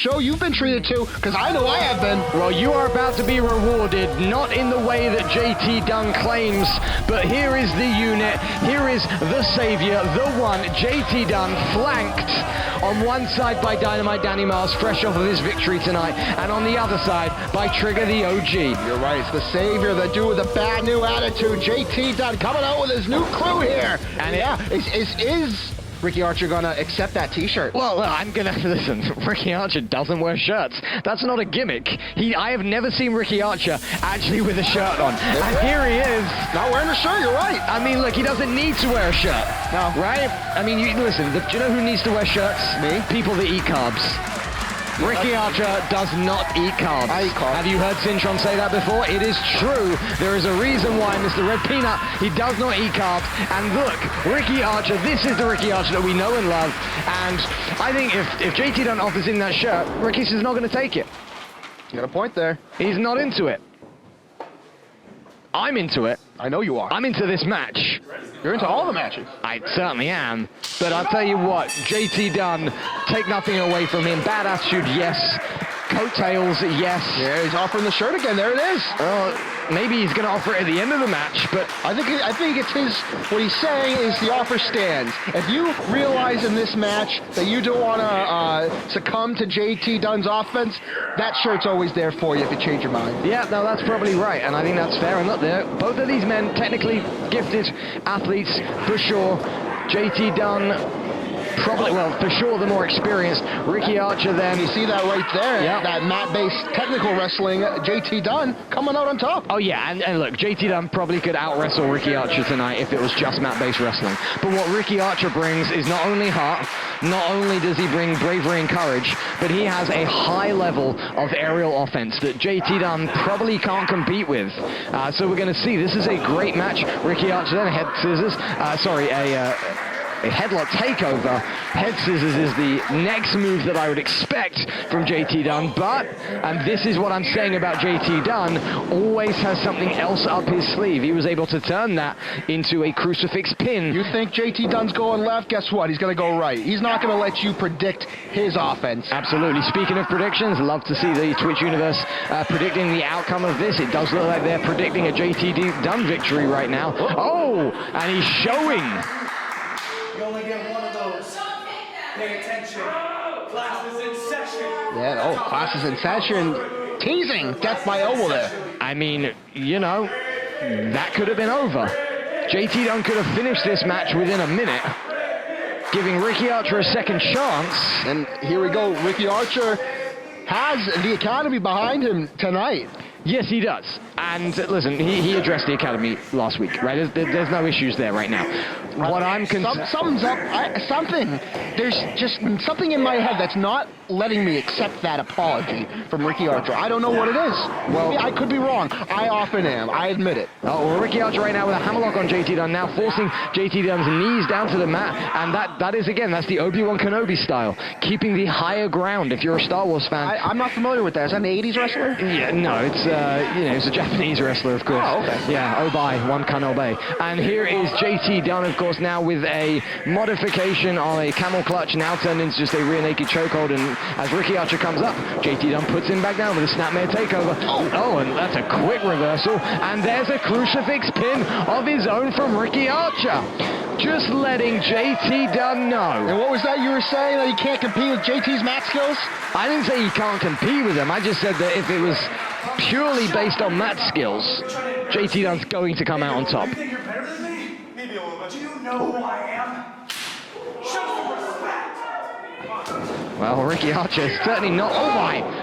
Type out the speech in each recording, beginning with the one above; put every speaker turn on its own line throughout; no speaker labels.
show you've been treated to, because I know I have been.
Well, you are about to be rewarded, not in the way that JT Dunn claims, but here is the unit, here is the savior, the one, JT Dunn, flanked on one side by Dynamite Danny Miles, fresh off of his victory tonight, and on the other side by Trigger the OG.
You're right, it's the savior, the dude with a bad new attitude, JT Dunn, coming out with his new crew here. And yeah, is Ricky Archer gonna accept that t-shirt?
Well, I'm gonna, listen, Ricky Archer doesn't wear shirts. That's not a gimmick. I have never seen Ricky Archer actually with a shirt on. And here he is.
Not wearing a shirt, you're right.
I mean, look, he doesn't need to wear a shirt.
No.
Right? I mean, listen, do you know who needs to wear shirts?
Me?
People that eat carbs. Ricky Archer does not eat carbs.
I eat carbs.
Have you heard Cintron say that before? It is true. There is a reason why Mr. Red Peanut, he does not eat carbs. And look, Ricky Archer, this is the Ricky Archer that we know and love. And I think if JT Dunn offers him that shirt, Ricky's is not going to take it.
You got a point there.
He's not into it. I'm into it.
I know you are.
I'm into this match.
You're into all the matches.
I certainly am. But I'll tell you what, JT Dunn, take nothing away from him. Bad attitude, yes. Coattails, yes.
Yeah, he's offering the shirt again. There it is.
Maybe he's going to offer it at the end of the match, but
I think it's his. What he's saying is the offer stands. If you realize in this match that you don't want to succumb to JT Dunn's offense, that shirt's always there for you if you change your mind.
yeah, no, that's probably right, and I think that's fair. And look, both of these men, technically gifted athletes for sure. JT Dunn, probably, well, for sure the more experienced. Ricky Archer then.
You see that right there,
Yep.
that mat-based technical wrestling, JT Dunn coming out on top.
Oh yeah, and look, JT Dunn probably could out-wrestle Ricky Archer tonight if it was just mat-based wrestling. But what Ricky Archer brings is not only heart, not only does he bring bravery and courage, but he has a high level of aerial offense that JT Dunn probably can't compete with. So we're going to see, this is a great match. Ricky Archer then, head scissors, a headlock takeover. Head scissors is the next move that I would expect from JT Dunn, but, and this is what I'm saying about JT Dunn, always has something else up his sleeve. He was able to turn that into a crucifix pin.
You think JT Dunn's going left? Guess what? He's going to go right. He's not going to let you predict his offense.
Absolutely. Speaking of predictions, love to see the Twitch universe predicting the outcome of this. It does look like they're predicting a JT Dunn victory right now. Oh, and he's showing.
You only get one of those. Pay attention. Class is in session.
Yeah, class is in session. Teasing. Death by elbow there.
I mean, you know, that could have been over. JT Dunn could have finished this match within a minute, giving Ricky Archer a second chance.
And here we go. Ricky Archer has the Academy behind him tonight.
Yes, he does. And listen, he addressed the Academy last week, right? There's no issues there right now. What I'm concerned...
Something's up. Something. There's just something in my head that's not letting me accept that apology from Ricky Archer. I don't know what it is. Well, I could be wrong. I often am. I admit it.
Oh, well, Ricky Archer right now with a hammerlock on JT Dunn, now forcing JT Dunn's knees down to the mat. And that is, again, that's the Obi-Wan Kenobi style. Keeping the higher ground, if you're a Star Wars fan.
I'm not familiar with that. Is that an 80s wrestler?
Yeah, no, it's, it's a Japanese wrestler, of course.
Oh, okay.
Yeah, Obai, one can obey. And here is JT Dunn, of course, now with a modification on a camel clutch, now turned into just a rear naked chokehold. And as Ricky Archer comes up, JT Dunn puts him back down with a snapmare takeover. Oh, and that's a quick reversal. And there's a crucifix pin of his own from Ricky Archer. Just letting JT Dunn know.
And what was that you were saying, that he can't compete with JT's mat skills?
I didn't say he can't compete with them. I just said that if it was purely based on mat skills, JT Dunn's going to come out on top.
You think you're better than me? Maybe a little bit. Do you know who I am? Show some respect.
Well, Ricky Archer is certainly not,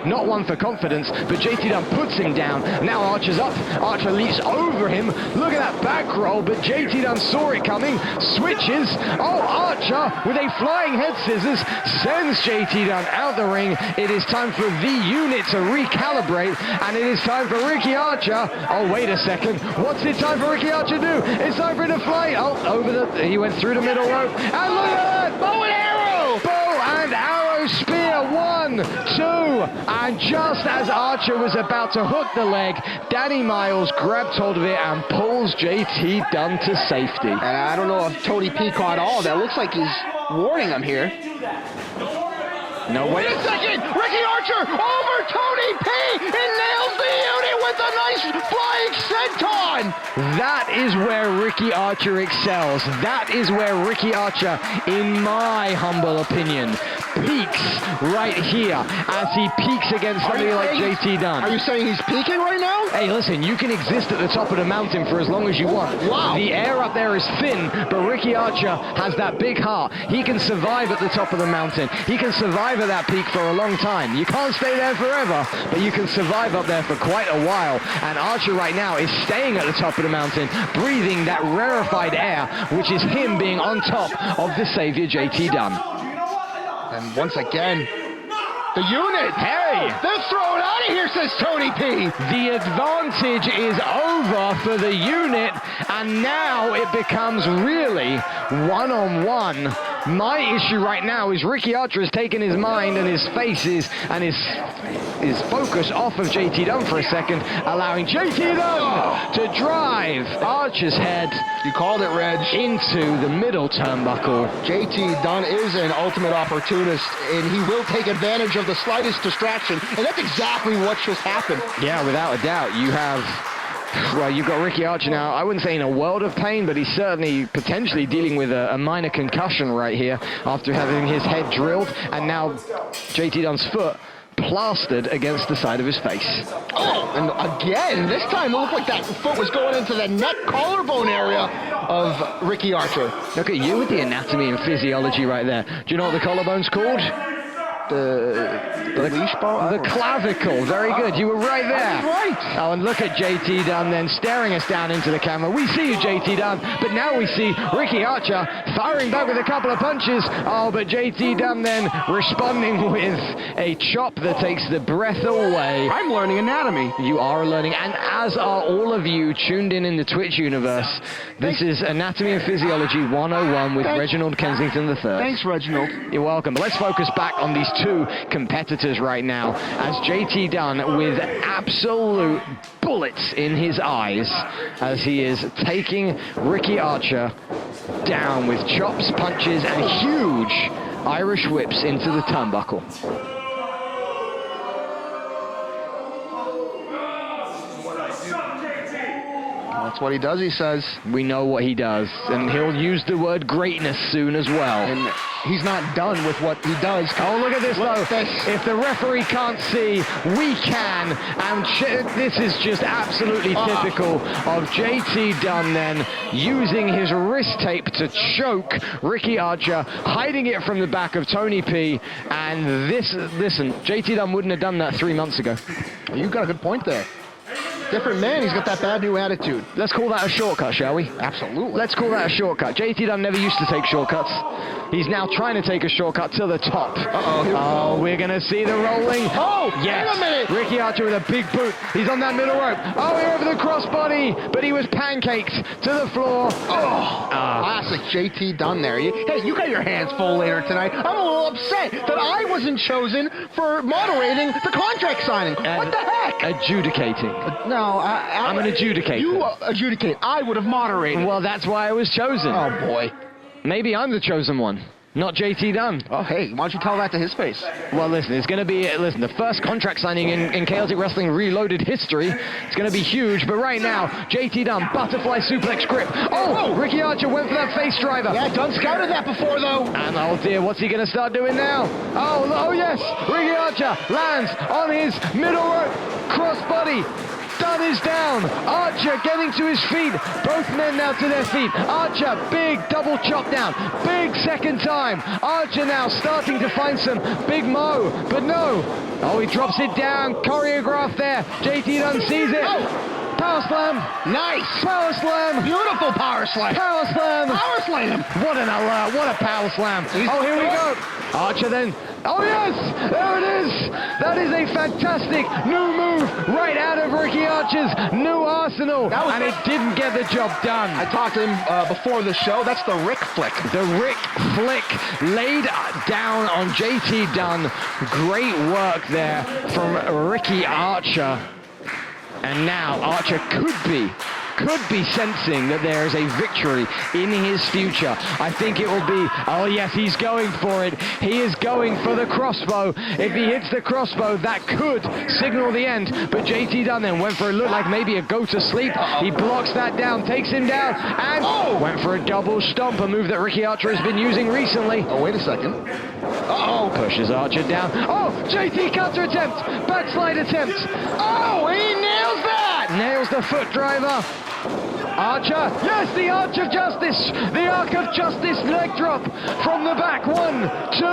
not one for confidence, but JT Dunn puts him down. Now Archer's up. Archer leaps over him. Look at that back roll, but JT Dunn saw it coming. Switches. Oh, Archer with a flying head scissors sends JT Dunn out the ring. It is time for the unit to recalibrate, and it is time for Ricky Archer. Oh, wait a second. What's it time for Ricky Archer to do? It's time for him to fly. Oh, he went through the middle rope. And look at that! Bow and arrow! Bow and arrow spear. 1, 2, and just as Archer was about to hook the leg, Danny Miles grabs hold of it and pulls JT Dunn to safety.
And I don't know if Tony P caught all of that. Looks like he's warning him here.
No, wait
a second! Ricky Archer Flying senton!
That is where Ricky Archer excels. That is where Ricky Archer, in my humble opinion, peaks right here as he peaks against somebody like JT Dunn.
Are you saying he's peaking right now?
Hey, listen, you can exist at the top of the mountain for as long as you want.
Wow.
The air up there is thin, but Ricky Archer has that big heart. He can survive at the top of the mountain. He can survive at that peak for a long time. You can't stay there forever, but you can survive up there for quite a while. And Archer right now is staying at the top of the mountain, breathing that rarefied air, which is him being on top of the savior JT Dunn.
And once again, the unit.
Hey!
They're thrown out of here, says Tony P.
The advantage is over for the unit, and now it becomes really one-on-one. My issue right now is Ricky Archer has taken his mind and his faces and his focus off of JT Dunn for a second, allowing JT Dunn to drive Archer's head.
You called it, Reg.
Into the middle turnbuckle.
JT Dunn is an ultimate opportunist, and he will take advantage of the slightest distraction, and that's exactly what just happened.
Yeah, without a doubt. You've got Ricky Archer now, I wouldn't say in a world of pain, but he's certainly potentially dealing with a minor concussion right here after having his head drilled, and now JT Dunn's foot plastered against the side of his face.
Oh, and again, this time it looked like that foot was going into the neck collarbone area of Ricky Archer.
Look at you with the anatomy and physiology right there. Do you know what the collarbone's called?
The leash bone?
The clavicle. Very good. You were right there.
Right.
Oh, and look at JT Dunn then staring us down into the camera. We see you, JT Dunn, but now we see Ricky Archer firing back with a couple of punches. Oh, but JT Dunn then responding with a chop that takes the breath away.
I'm learning anatomy.
You are learning, and as are all of you tuned in the Twitch universe. This is Anatomy and Physiology 101 with Reginald Kensington III.
Thanks, Reginald.
You're welcome. But let's focus back on these two competitors right now as JT Dunn with absolute bullets in his eyes as he is taking Ricky Archer down with chops, punches, and huge Irish whips into the turnbuckle.
That's what he does, he says.
We know what he does, and he'll use the word greatness soon as well.
And he's not done with what he does.
Oh, look at this,
Look
though.
at this.
If the referee can't see, we can. And this is just absolutely typical of JT Dunn then using his wrist tape to choke Ricky Archer, hiding it from the back of Tony P. And listen, JT Dunn wouldn't have done that 3 months ago.
You've got a good point there. Different man, he's got that bad new attitude.
Let's call that a shortcut, shall we?
Absolutely.
Let's call that a shortcut. JT Dunn never used to take shortcuts. He's now trying to take a shortcut to the top. Oh, we're going to see the rolling.
Oh,
yes.
wait a minute.
Ricky Archer with a big boot. He's on that middle rope. Oh, here over the crossbody, but he was pancaked to the floor.
Classic JT Dunn there. Hey, you got your hands full later tonight. I'm a little upset that I wasn't chosen for moderating the contract signing. What the heck?
Adjudicating.
No,
I'm an adjudicator.
You adjudicate. I would have moderated.
Well, that's why I was chosen.
Oh, boy.
Maybe I'm the chosen one, not JT Dunn.
Oh, hey, why don't you tell that to his face?
Well, listen, it's going to be, the first contract signing in Chaotic Wrestling Reloaded history. It's going to be huge, but right now, JT Dunn, butterfly suplex grip. Oh, Ricky Archer went for that face driver.
Yeah, Dunn scouted that before, though.
And oh dear, what's he going to start doing now? Oh yes, Ricky Archer lands on his middle rope, crossbody. Dunn is down. Archer getting to his feet. Both men now to their feet. Archer, big double chop down. Big second time. Archer now starting to find some big mo, but no. Oh, he drops it down. Choreographed there. JT Dunn sees it. Power slam.
Nice.
Power slam.
Beautiful power slam.
Power slam.
Power slam.
What an alert. What a power slam. Oh, here we go. Archer then. Oh, yes. There it is. That is a fantastic new move right out of Ricky Archer's new arsenal. And it didn't get the job done.
I talked to him before the show. That's the Rick flick.
The Rick flick laid down on JT Dunn. Great work there from Ricky Archer. And now Archer could could be sensing that there is a victory in his future. I think it will be, oh yes, he's going for it. He is going for the crossbow. If he hits the crossbow, that could signal the end. But JT Dunn then went for it, looked like maybe a go to sleep. He blocks that down, takes him down, and went for a double stomp, a move that Ricky Archer has been using recently.
Oh, wait a second.
Pushes Archer down. Oh, JT counter attempt, backslide attempt.
Oh, he nails that!
Nails the foot driver. Archer, yes, the Arch of Justice, the Arc of Justice leg drop from the back. 1, 2,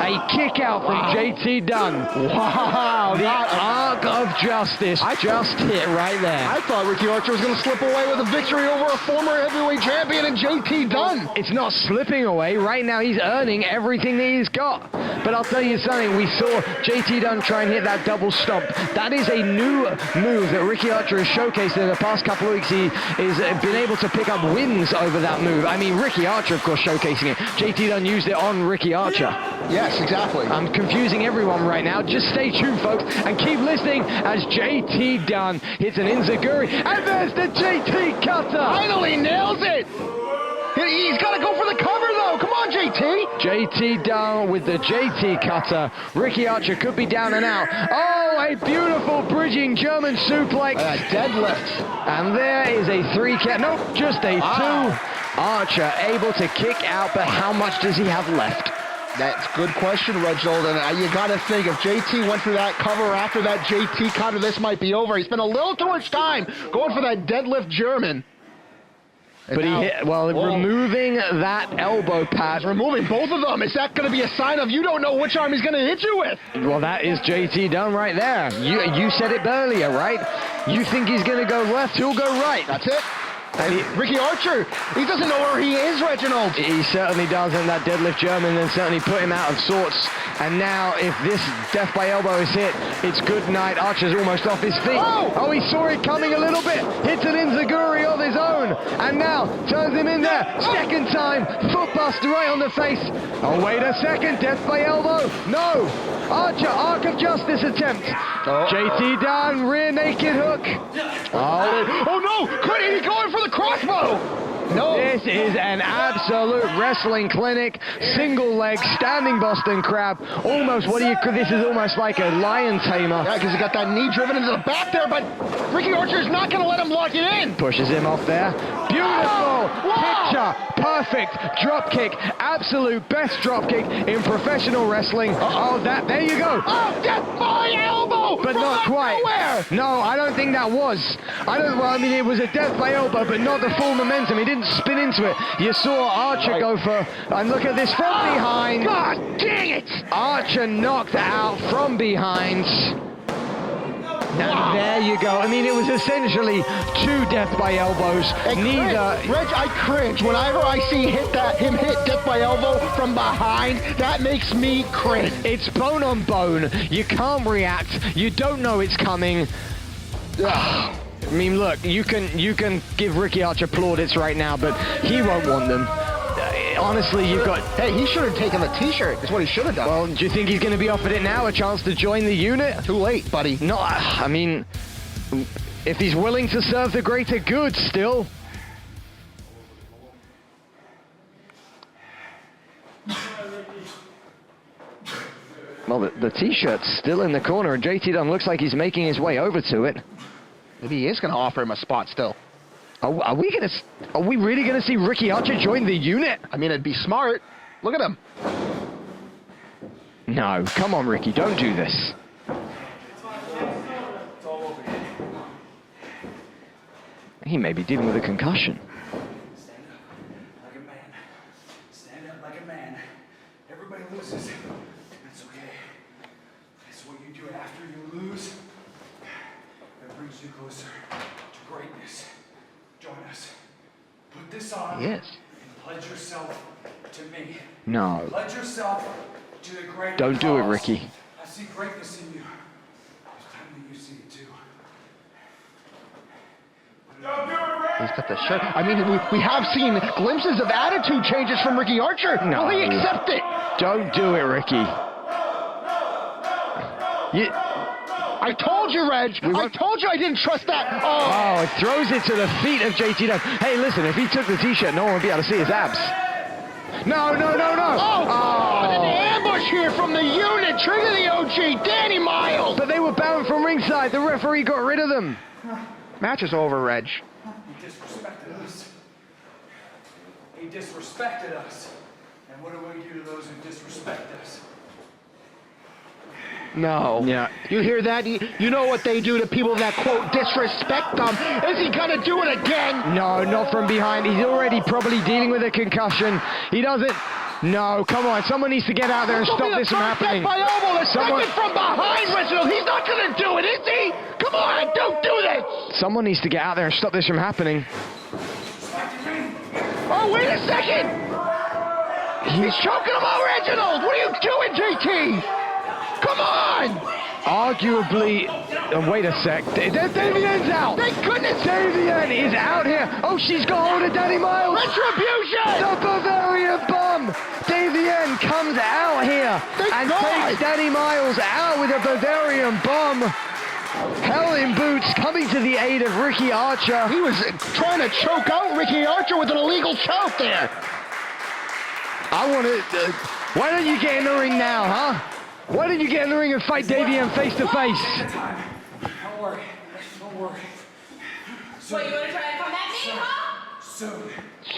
a kick out from JT Dunn.
Wow,
The Arc of Justice just hit right there.
I thought Ricky Archer was going to slip away with a victory over a former heavyweight champion in JT Dunn.
It's not slipping away. Right now he's earning everything that he's got. But I'll tell you something, we saw JT Dunn try and hit that double stomp. That is a new move that Ricky Archer has showcased in the past couple of weeks. He is been able to pick up wins over that move. I mean, Ricky Archer, of course, showcasing it. JT Dunn used it on Ricky Archer.
Yes, exactly.
I'm confusing everyone right now. Just stay tuned, folks, and keep listening as JT Dunn hits an enziguri. And there's the JT cutter.
Finally nails it. He's got to go for the cover, though. Come on, JT.
JT Dunn with the JT cutter. Ricky Archer could be down and out. Oh, a beautiful bridging German suplex.
Deadlift.
And there is a 3 count. Nope, just a 2. Archer able to kick out, but how much does he have left?
That's a good question, Reginald. And you got to think, if JT went for that cover after that JT cutter, this might be over. He spent a little too much time going for that deadlift German.
But he hit, well, removing that elbow pad.
Removing both of them. Is that going to be a sign of you don't know which arm he's going to hit you with?
Well, that is JT Dunn right there. You said it earlier, right? You think he's going to go left, he'll go right.
That's it. And Ricky Archer, he doesn't know where he is, Reginald.
He certainly doesn't. That deadlift German then certainly put him out of sorts. And now, if this death by elbow is hit, it's good night. Archer's almost off his feet. Oh, he saw it coming a little bit. Hits an enziguri of his own. And now, turns him in there. Second time, foot bust right on the face. Oh, wait a second. Death by elbow. No. Archer, Arc of Justice attempt. JT Dunn, rear naked hook.
Oh no! Quit! He's going for the crossbow! No!
This is an absolute wrestling clinic. Single leg, standing Boston Crab. Almost, this is almost like a lion tamer.
Yeah, because he got that knee driven into the back there, but Ricky Archer's not going to let him lock it in.
Pushes him off there. Beautiful picture. Perfect drop kick. Absolute best drop kick in professional wrestling. There you go.
Oh, death by elbow!
But not quite.
Nowhere.
No, I don't think that was. It was a death by elbow, but not the full momentum. He didn't spin into it. You saw Archer go for, and look at this from behind.
God dang it!
Archer knocked out from behind. Now, there you go. I mean, it was essentially 2 death by elbows.
Reg, I cringe whenever I see him hit death by elbow from behind. That makes me cringe.
It's bone on bone. You can't react. You don't know it's coming. I mean, look, you can give Ricky Archer plaudits right now, but he won't want them. Honestly, you've got...
Hey, he should have taken the T-shirt. That's what he should have done.
Well, do you think he's going to be offered it now? A chance to join the unit?
Too late, buddy.
No, I mean, if he's willing to serve the greater good still. Well, the T-shirt's still in the corner, and JT Dunn looks like he's making his way over to it.
Maybe he is going to offer him a spot still.
Are we really going to see Ricky Archer join the unit?
I mean, it'd be smart. Look at him.
No, come on, Ricky, don't do this. He may be dealing with a concussion.
Stand up like a man. Stand up like a man. Everybody loses. That's okay. That's what you do after you lose. That brings you closer to greatness. Join us. Put this on.
Yes.
And pledge yourself to me.
No.
Pledge yourself to the great
Don't do it,
cause.
Ricky.
I see greatness in you. It's time that you see it too. Don't do it, Rick!
He's got the shirt. I mean, we have seen glimpses of attitude changes from Ricky Archer.
No.
Will he accept it?
Don't do it, Ricky.
I told you, Reg. I told you I didn't trust that.
Oh, it throws it to the feet of JT Dunn. Hey, listen, if he took the t-shirt, no one would be able to see his abs. No.
An ambush here from the unit. Trigger the OG, Danny Miles.
But they were banned from ringside. The referee got rid of them.
Match is over, Reg.
He disrespected us. He disrespected us. And what do we do to those who disrespect us?
No.
Yeah.
You hear that? You know what they do to people that, quote, disrespect them. Is he going to do it again?
No, not from behind. He's already probably dealing with a concussion. He doesn't. No, come on. Someone needs to get out there and stop this from happening.
By Oval, second from behind, Reginald. He's not going to do it, is he? Come on, don't do this.
Someone needs to get out there and stop this from happening.
Oh, wait a second. He's choking him out, Reginald. What are you doing, JT? Come on.
Arguably, wait a sec. Davian's out.
Thank goodness.
Davian is out here. Oh, she's got hold of Danny Miles.
Retribution.
The Bavarian Bum. Davian comes out here and takes Danny Miles out with a Bavarian Bum. Hell in Boots coming to the aid of Ricky Archer.
He was trying to choke out Ricky Archer with an illegal choke there.
I want to... why don't you get in the ring now, huh? Why don't you get in the ring and fight Davian face to face?
Don't worry. Don't worry.
What, you want to try and come at me, huh?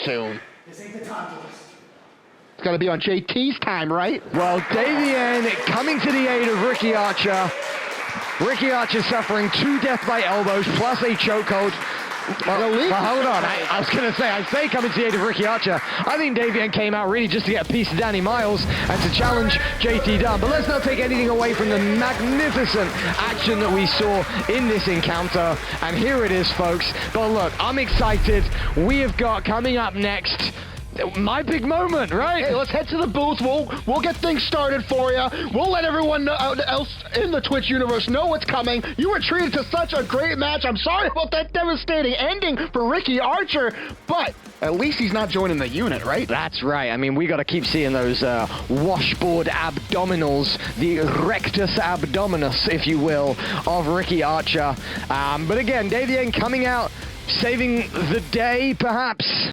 Soon.
This ain't the time for this.
It's got to be on JT's time, right?
Well, Davian coming to the aid of Ricky Archer. Ricky Archer suffering 2 death by elbows plus a chokehold. Well, hold on. I was going to say, I say coming to the aid of Ricky Archer. I think Davian came out really just to get a piece of Danny Miles and to challenge JT Dunn. But let's not take anything away from the magnificent action that we saw in this encounter. And here it is, folks. But look, I'm excited. We have got coming up next my big moment, right?
Hey, let's head to the booth. We'll get things started for you. We'll let everyone else in the Twitch universe know what's coming. You were treated to such a great match. I'm sorry about that devastating ending for Ricky Archer, but at least he's not joining the unit, right?
That's right. I mean, we got to keep seeing those washboard abdominals, the rectus abdominis, if you will, of Ricky Archer. But again, Davian coming out, saving the day, perhaps.